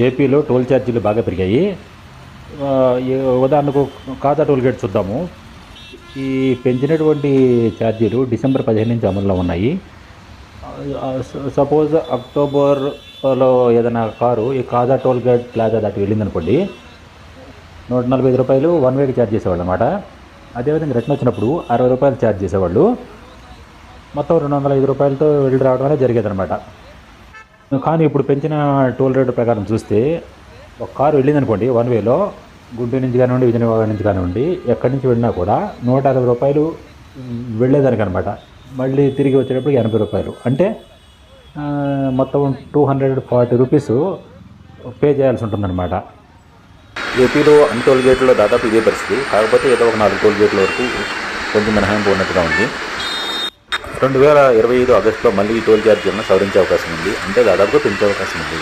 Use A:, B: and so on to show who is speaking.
A: ఏపీలో టోల్ ఛార్జీలు బాగా పెరిగాయి. ఉదాహరణకు కాజా టోల్ గేట్ చూద్దాము. ఈ పెంచినటువంటి ఛార్జీలు డిసెంబర్ 15 నుంచి అమల్లో ఉన్నాయి. సపోజ్ అక్టోబర్లో ఏదైనా కారు ఈ కాజా టోల్ గేట్ ప్లాజా దాటి వెళ్ళిందనుకోండి, రూ. 145 వన్ వేకి ఛార్జ్ చేసేవాళ్ళు అనమాట. అదేవిధంగా రిటర్న్ వచ్చినప్పుడు రూ. 60 ఛార్జ్ చేసేవాళ్ళు. మొత్తం రూ. 205తో వెళ్ళి రావడం అనేది జరిగేదనమాట. కానీ ఇప్పుడు పెంచిన టోల్ రేటు ప్రకారం చూస్తే ఒక కారు వెళ్ళిందనుకోండి వన్ వేలో, గుంటూరు నుంచి కానివ్వండి, విజయనగరం నుంచి కానివ్వండి, ఎక్కడి నుంచి వెళ్ళినా కూడా రూ. 160 వెళ్ళేదానికి అనమాట. మళ్ళీ తిరిగి వచ్చేటప్పుడు రూ. 80. అంటే మొత్తం రూ. 240 పే చేయాల్సి ఉంటుందన్నమాట. ఏపీలో అన్ని టోల్ గేట్లలో దాదాపు ఇదే పరిస్థితి. కాకపోతే ఏదో ఒక 4 టోల్ గేట్ల వరకు కొంచెం మినహాయింపు ఉన్నట్టుగా ఉంది. 2025 ఆగస్టులో మళ్ళీ ఈ టోల్ ఛార్జీలను సవరించే అవకాశం ఉంది. అంటే దాదాపుగా పెంచే అవకాశం ఉంది.